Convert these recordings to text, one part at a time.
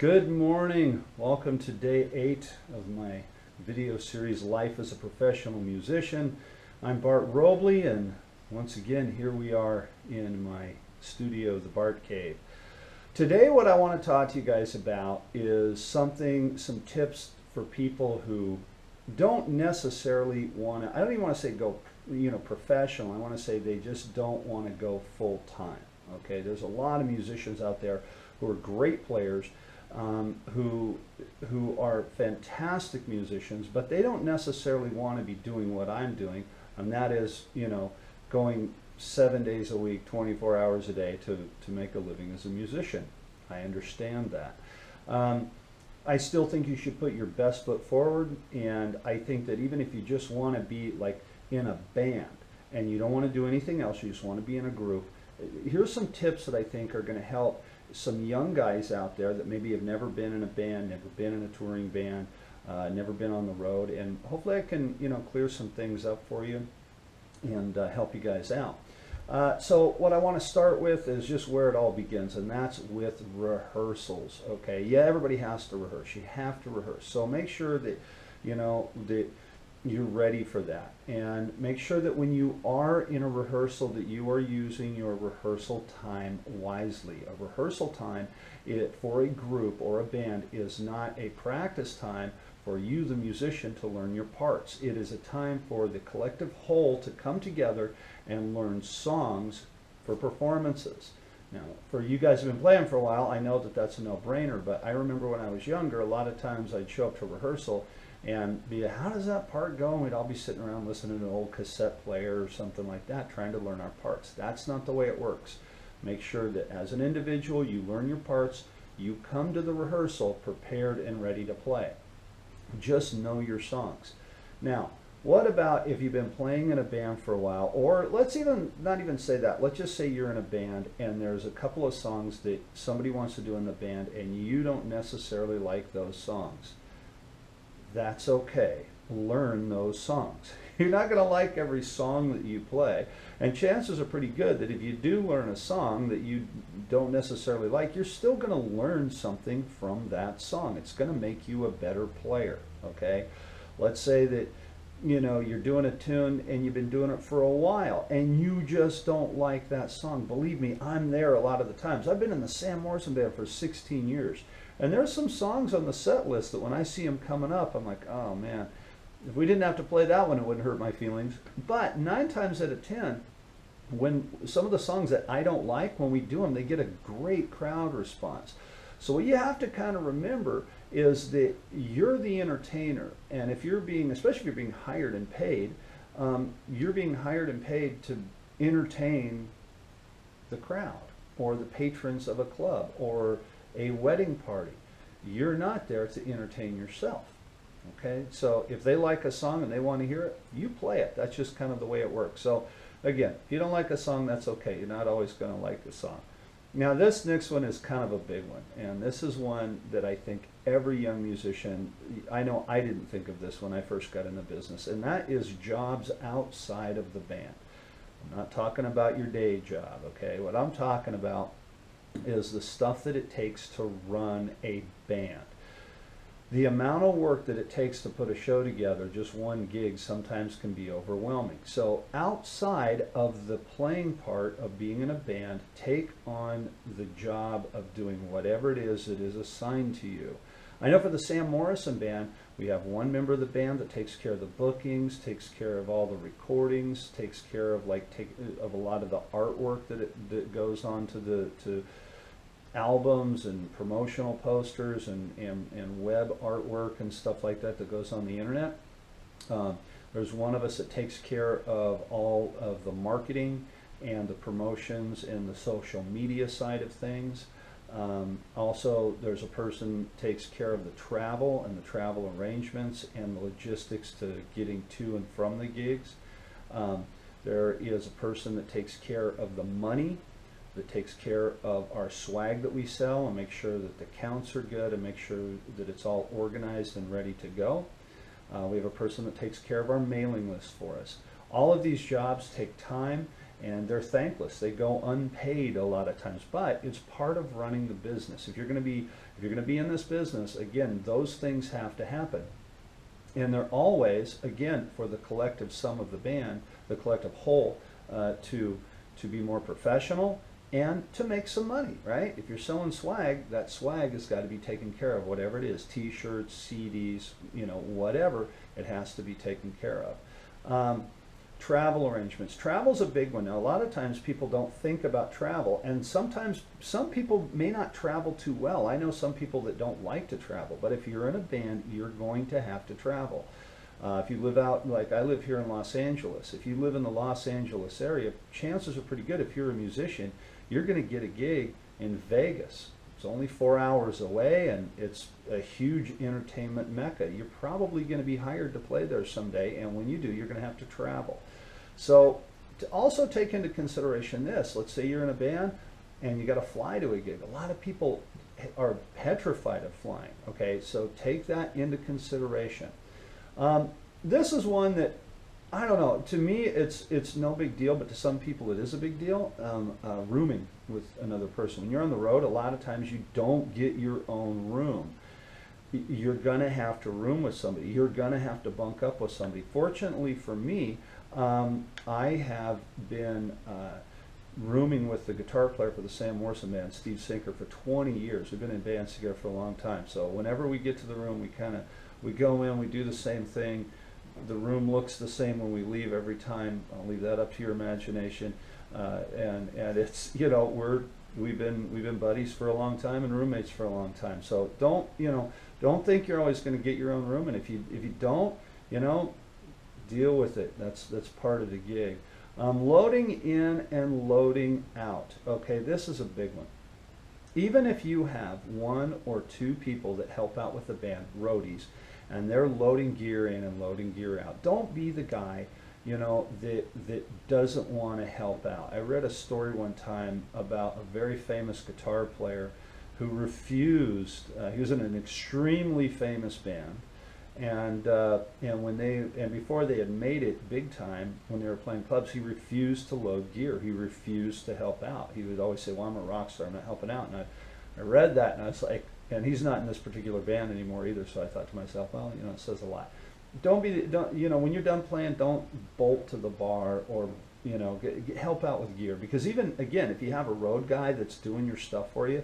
Good morning. Welcome to day 8 of my video series, Life as a Professional Musician. I'm Bart Robley, and once again, here we are in my studio, the Bart Cave. Today, what I want to talk to you guys about is some tips for people who don't necessarily want to, I don't even want to say go, professional. I want to say they just don't want to go full time. Okay, there's a lot of musicians out there who are great players, who are fantastic musicians, but they don't necessarily want to be doing what I'm doing, and that is, going 7 days a week, 24 hours a day to make a living as a musician. I understand that. I still think you should put your best foot forward, and I think that even if you just want to be like in a band and you don't want to do anything else, you just want to be in a group, here's some tips that I think are going to help some young guys out there that maybe have never been in a band, never been in a touring band, never been on the road, and hopefully I can clear some things up for you and help you guys out. So what I want to start with is just where it all begins, and that's with rehearsals. Okay, yeah, everybody has to rehearse. You have to rehearse. So make sure that that you're ready for that, and make sure that when you are in a rehearsal that you are using your rehearsal time wisely. A rehearsal time for a group or a band is not a practice time for you, the musician, to learn your parts. It is a time for the collective whole to come together and learn songs for performances. Now, for you guys who have been playing for a while, I know that that's a no-brainer, but I remember when I was younger, a lot of times I'd show up to rehearsal and be, how does that part go? And we'd all be sitting around listening to an old cassette player or something like that, trying to learn our parts. That's not the way it works. Make sure that as an individual, you learn your parts, you come to the rehearsal prepared and ready to play. Just know your songs. Now, what about if you've been playing in a band for a while, or let's not even say that. Let's just say you're in a band and there's a couple of songs that somebody wants to do in the band and you don't necessarily like those songs. That's okay. Learn those songs. You're not going to like every song that you play, and chances are pretty good that if you do learn a song that you don't necessarily like, you're still going to learn something from that song. It's going to make you a better player. Okay, let's say that you're doing a tune and you've been doing it for a while and you just don't like that song. Believe me, I'm there a lot of the times. I've been in the Sam Morrison band for 16 years, and there's some songs on the set list that when I see them coming up, I'm like, oh man, if we didn't have to play that one, it wouldn't hurt my feelings. But 9 times out of 10, when some of the songs that I don't like, when we do them, they get a great crowd response. So what you have to kind of remember is that you're the entertainer, and if you're especially if you're being hired and paid, you're being hired and paid to entertain the crowd or the patrons of a club or a wedding party. You're not there to entertain yourself. Okay, so if they like a song and they want to hear it, you play it. That's just kind of the way it works. So again, if you don't like a song, that's okay. You're not always going to like the song. Now this next one is kind of a big one, and this is one that I think every young musician, I know I didn't think of this when I first got in the business, and that is jobs outside of the band. I'm not talking about your day job, okay? What I'm talking about is the stuff that it takes to run a band. The amount of work that it takes to put a show together, just one gig, sometimes can be overwhelming. So outside of the playing part of being in a band, take on the job of doing whatever it is that is assigned to you. I know for the Sam Morrison band, we have one member of the band that takes care of the bookings, takes care of all the recordings, takes care of of a lot of the artwork that goes on to albums and promotional posters and web artwork and stuff like that goes on the internet. There's one of us that takes care of all of the marketing and the promotions and the social media side of things. Also, there's a person that takes care of the travel and the travel arrangements and the logistics to getting to and from the gigs. There is a person that takes care of the money, that takes care of our swag that we sell and make sure that the counts are good and make sure that it's all organized and ready to go. We have a person that takes care of our mailing list for us. All of these jobs take time, and they're thankless. They go unpaid a lot of times, but it's part of running the business. If you're going to be in this business, again, those things have to happen. And they're always, again, for the collective sum of the band, the collective whole, to be more professional and to make some money, right? If you're selling swag, that swag has got to be taken care of, whatever it is, t-shirts, CDs, whatever, it has to be taken care of. Travel arrangements. Travel's a big one. Now, a lot of times people don't think about travel, and sometimes some people may not travel too well. I know some people that don't like to travel, but if you're in a band, you're going to have to travel. If you live out, like I live here in Los Angeles, if you live in the Los Angeles area, chances are pretty good if you're a musician, you're going to get a gig in Vegas. It's only 4 hours away, and it's a huge entertainment mecca. You're probably going to be hired to play there someday, and when you do, you're going to have to travel. So to also take into consideration this, let's say you're in a band and you got to fly to a gig. A lot of people are petrified of flying, okay? So take that into consideration. This is one that, I don't know, to me it's no big deal, but to some people it is a big deal. Rooming with another person. When you're on the road, a lot of times you don't get your own room. You're gonna have to room with somebody. You're gonna have to bunk up with somebody. Fortunately for me, I have been rooming with the guitar player for the Sam Morrison band, Steve Sinker, for 20 years. We've been in bands together for a long time. So whenever we get to the room, we go in, we do the same thing. The room looks the same when we leave every time. I'll leave that up to your imagination. And it's, we've been buddies for a long time and roommates for a long time. So don't think you're always going to get your own room, and if you don't, deal with it. That's part of the gig. Loading in and loading out. Okay, this is a big one. Even if you have 1 or 2 people that help out with the band, roadies, and they're loading gear in and loading gear out, don't be the guy that doesn't want to help out. I read a story one time about a very famous guitar player who refused. He was in an extremely famous band, and before they had made it big time, when they were playing clubs, he refused to load gear. He refused to help out. He would always say, "Well, I'm a rock star. I'm not helping out." And I read that, and I was like, and he's not in this particular band anymore either. So I thought to myself, well, it says a lot. Don't when you're done playing, don't bolt to the bar or help out with gear, because even again, if you have a road guy that's doing your stuff for you,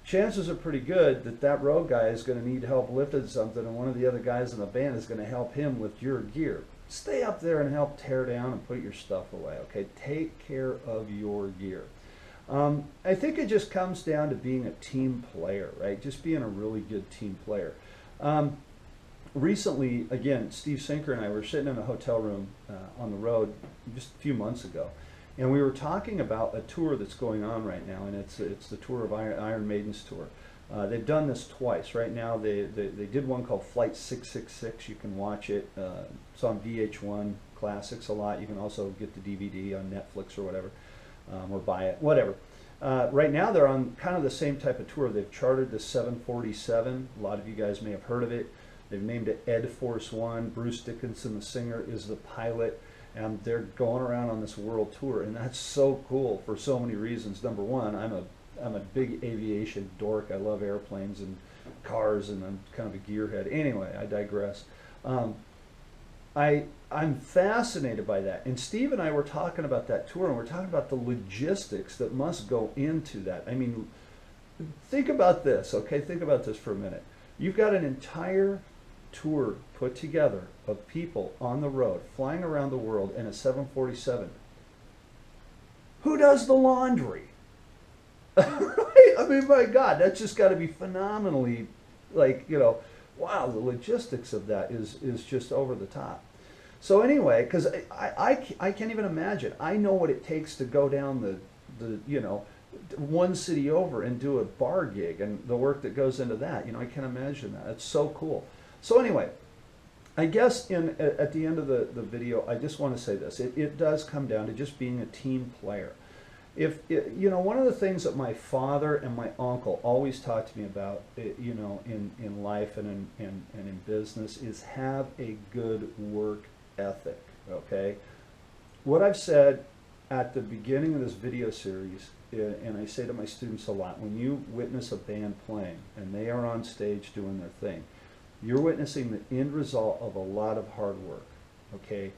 chances are pretty good that road guy is going to need help lifting something, and one of the other guys in the band is going to help him lift your gear. Stay up there and help tear down and put your stuff away. Okay, take care of your gear. I think it just comes down to being a team player, right? Just being a really good team player. Recently, again, Steve Sinker and I were sitting in a hotel room on the road just a few months ago, and we were talking about a tour that's going on right now, and it's the tour of Iron Maiden's tour. They've done this twice. Right now, they did one called Flight 666. You can watch it. It's on VH1 Classics a lot. You can also get the DVD on Netflix or whatever, or buy it, whatever. Right now, they're on kind of the same type of tour. They've chartered the 747. A lot of you guys may have heard of it. They've named it Ed Force One. Bruce Dickinson, the singer, is the pilot, and they're going around on this world tour, and that's so cool for so many reasons. Number one, I'm a big aviation dork. I love airplanes and cars, and I'm kind of a gearhead. Anyway, I digress. I'm fascinated by that. And Steve and I were talking about that tour, and we're talking about the logistics that must go into that. I mean, think about this, okay? Think about this for a minute. You've got an entire tour put together of people on the road, flying around the world in a 747. Who does the laundry? Right? I mean, my God, that's just got to be phenomenally, wow, the logistics of that is just over the top. So anyway, because I can't even imagine. I know what it takes to go down the one city over and do a bar gig, and the work that goes into that. I can't imagine that. It's so cool. So anyway, I guess at the end of the video, I just want to say this. It does come down to just being a team player. One of the things that my father and my uncle always taught to me about, in life and in business, is have a good work ethic. Okay, what I've said at the beginning of this video series, and I say to my students a lot, when you witness a band playing and they are on stage doing their thing, you're witnessing the end result of a lot of hard work, okay?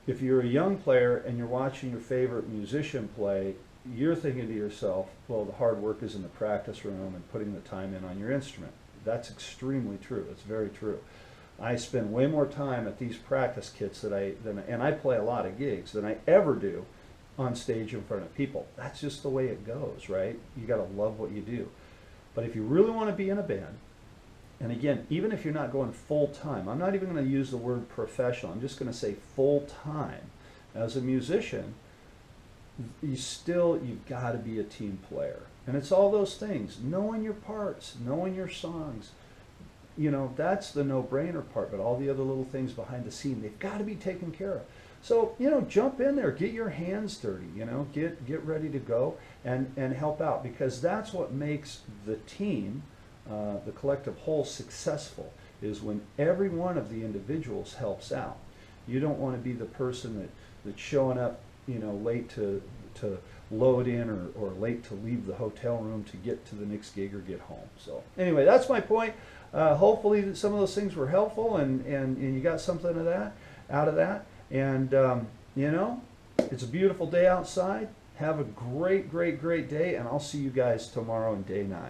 If you're a young player and you're watching your favorite musician play, you're thinking to yourself, well, the hard work is in the practice room and putting the time in on your instrument. That's extremely true. It's very true. I spend way more time at these practice kits and I play a lot of gigs than I ever do on stage in front of people. That's just the way it goes, right? You got to love what you do. But if you really want to be in a band, and again, even if you're not going full time, I'm not even going to use the word professional, I'm just going to say full time. As a musician, you've got to be a team player. And it's all those things, knowing your parts, knowing your songs. You know, that's the no-brainer part, but all the other little things behind the scene, they've got to be taken care of. So, you know, jump in there, get your hands dirty, you know, get ready to go and help out, because that's what makes the team, the collective whole, successful, is when every one of the individuals helps out. You don't want to be the person that's showing up, you know, late to load in or late to leave the hotel room to get to the next gig or get home. So anyway, that's my point. Hopefully some of those things were helpful and you got something of that out of that. And you know, it's a beautiful day outside. Have a great day, and I'll see you guys tomorrow in day 9.